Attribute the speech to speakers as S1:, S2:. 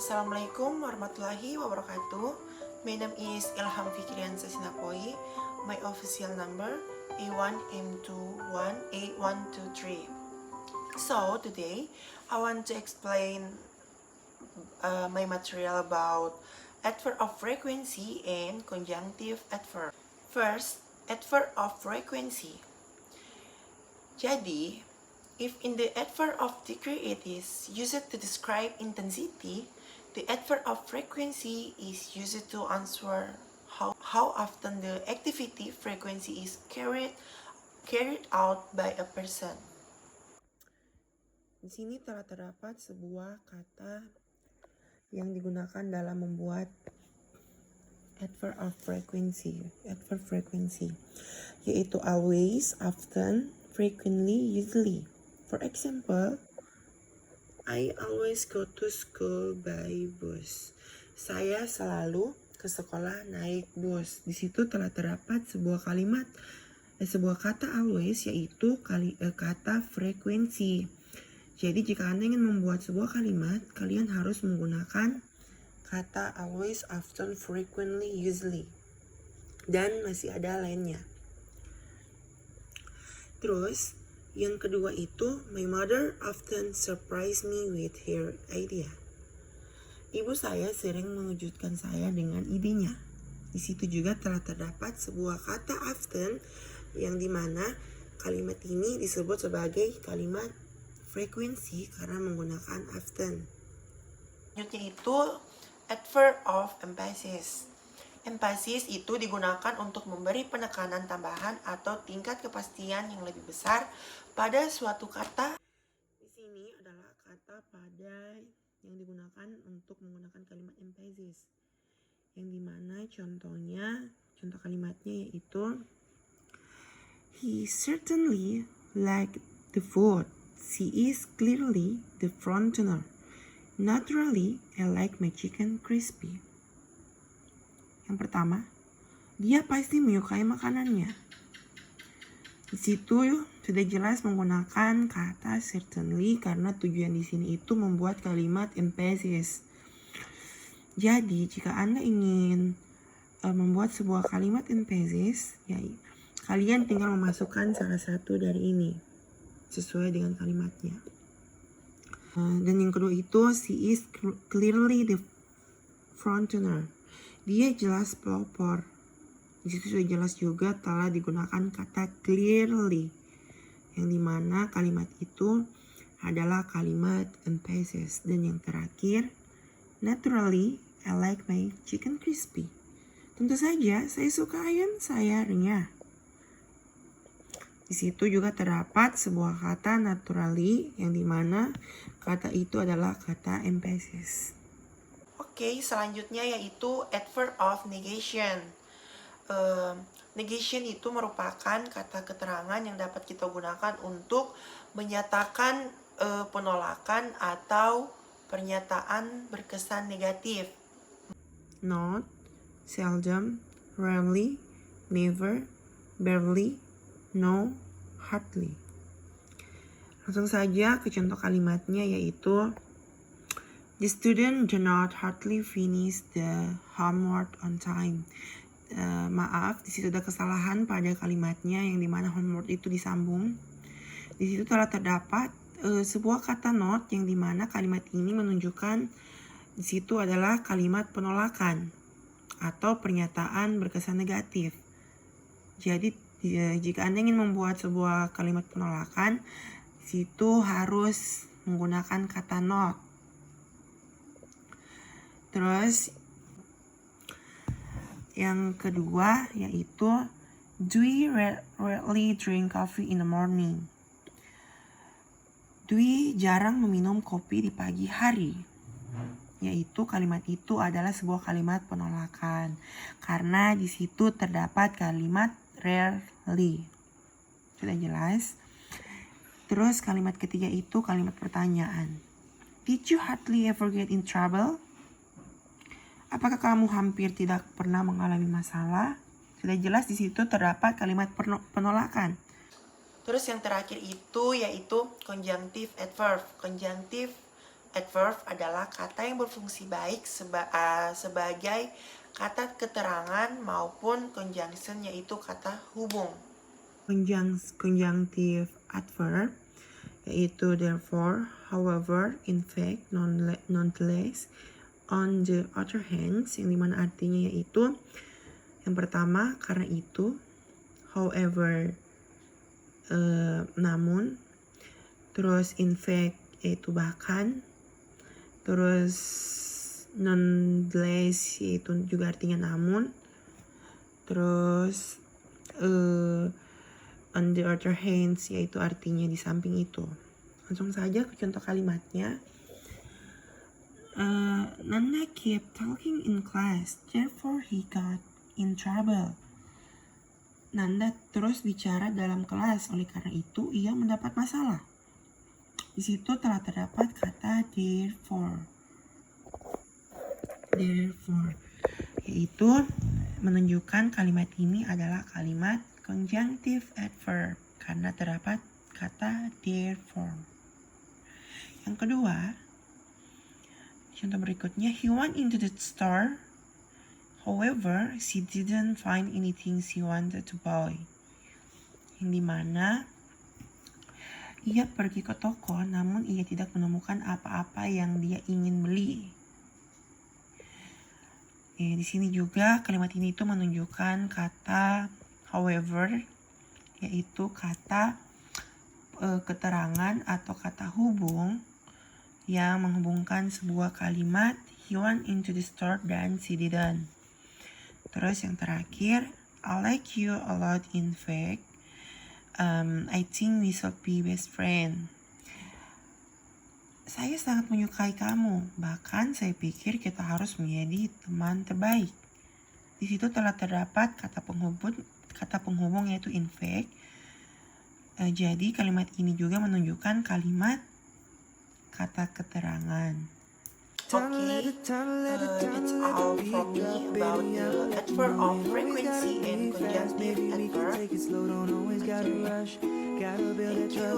S1: Assalamualaikum warahmatullahi wabarakatuh. My name is Ilham Fikrian Sasinapoi. My official number A1M218123. So today I want to explain my material about adverb of frequency and conjunctive adverb. First, adverb of frequency. Jadi, if in the adverb of degree it is used to describe intensity, the adverb of frequency is used to answer how often the activity frequency is carried out by a person. Di sini telah terdapat sebuah kata yang digunakan dalam membuat adverb of frequency, yaitu always, often, frequently, usually. For example, I always go to school by bus. Saya selalu ke sekolah naik bus. Di situ telah terdapat sebuah kata always, yaitu kata frekuensi. Jadi jika Anda ingin membuat sebuah kalimat, kalian harus menggunakan kata always, often, frequently, usually. Dan masih ada lainnya. Terus, yang kedua itu, my mother often surprise me with her idea. Ibu saya sering mengejutkan saya dengan idenya. Di situ juga telah terdapat sebuah kata often, yang dimana kalimat ini disebut sebagai kalimat frekuensi karena menggunakan often. Selanjutnya itu adverb of emphasis. Emphasis itu digunakan untuk memberi penekanan tambahan atau tingkat kepastian yang lebih besar pada suatu kata. Di sini adalah kata pada yang digunakan untuk menggunakan kalimat emphasis. Yang dimana contoh kalimatnya yaitu he certainly liked the food. She is clearly the frontrunner. Naturally, I like my chicken crispy. Yang pertama, dia pasti menyukai makanannya. Di situ sudah jelas menggunakan kata certainly karena tujuan di sini itu membuat kalimat emphasis. Jadi, jika Anda ingin membuat sebuah kalimat emphasis, ya kalian tinggal memasukkan salah satu dari ini sesuai dengan kalimatnya. Dan yang kedua itu, she is clearly the frontrunner. Dia jelas pelopor. Di situ sudah jelas juga telah digunakan kata clearly, yang dimana kalimat itu adalah kalimat emphasis. Dan yang terakhir, naturally, I like my chicken crispy. Tentu saja, saya suka ayam saya renyah. Di situ juga terdapat sebuah kata naturally, yang dimana kata itu adalah kata emphasis. Oke, selanjutnya yaitu adverb of negation. Negation itu merupakan kata keterangan yang dapat kita gunakan untuk menyatakan penolakan atau pernyataan berkesan negatif. Not, seldom, rarely, never, barely, no, hardly. Langsung saja ke contoh kalimatnya yaitu the student do not hardly finish the homework on time. Maaf, di situ ada kesalahan pada kalimatnya yang dimana homework itu disambung. Di situ telah terdapat sebuah kata not yang dimana kalimat ini menunjukkan di situ adalah kalimat penolakan atau pernyataan berkesan negatif. Jadi jika Anda ingin membuat sebuah kalimat penolakan, di situ harus menggunakan kata not. Terus yang kedua yaitu Dwi rarely drink coffee in the morning. Dwi jarang meminum kopi di pagi hari. Yaitu kalimat itu adalah sebuah kalimat penolakan karena di situ terdapat kalimat rarely. Sudah jelas? Terus kalimat ketiga itu kalimat pertanyaan. Did you hardly ever get in trouble? Apakah kamu hampir tidak pernah mengalami masalah? Sudah jelas di situ terdapat kalimat penolakan. Terus yang terakhir itu yaitu conjunctive adverb. Conjunctive adverb adalah kata yang berfungsi baik sebagai kata keterangan maupun conjunction, yaitu kata hubung. Conjunctive adverb yaitu therefore, however, in fact, nonetheless, on the other hand, yang dimana artinya yaitu yang pertama karena itu, however, namun, terus in fact yaitu bahkan, terus nonetheless yaitu juga artinya namun, terus on the other hand yaitu artinya di samping itu. Langsung saja ke contoh kalimatnya. Nanda kept talking in class, therefore he got in trouble. Nanda terus bicara dalam kelas, oleh karena itu ia mendapat masalah. Di situ telah terdapat kata therefore. Therefore, yaitu menunjukkan kalimat ini adalah kalimat conjunctive adverb karena terdapat kata therefore. Yang kedua, contoh berikutnya, he went into the store. However, she didn't find anything she wanted to buy. Yang dimana ia pergi ke toko, namun ia tidak menemukan apa-apa yang dia ingin beli. Di sini juga kalimat ini itu menunjukkan kata however, yaitu kata keterangan atau kata hubung yang menghubungkan sebuah kalimat he went into the store dan she didn't. Terus yang terakhir, I like you a lot, in fact, I think we should be best friend. Saya sangat menyukai kamu, bahkan saya pikir kita harus menjadi teman terbaik. Di situ telah terdapat kata penghubung yaitu in fact. Jadi kalimat ini juga menunjukkan kalimat kata keterangan. Okay, that's all from me about the adverb of frequency and conjunctive adverb. Thank you.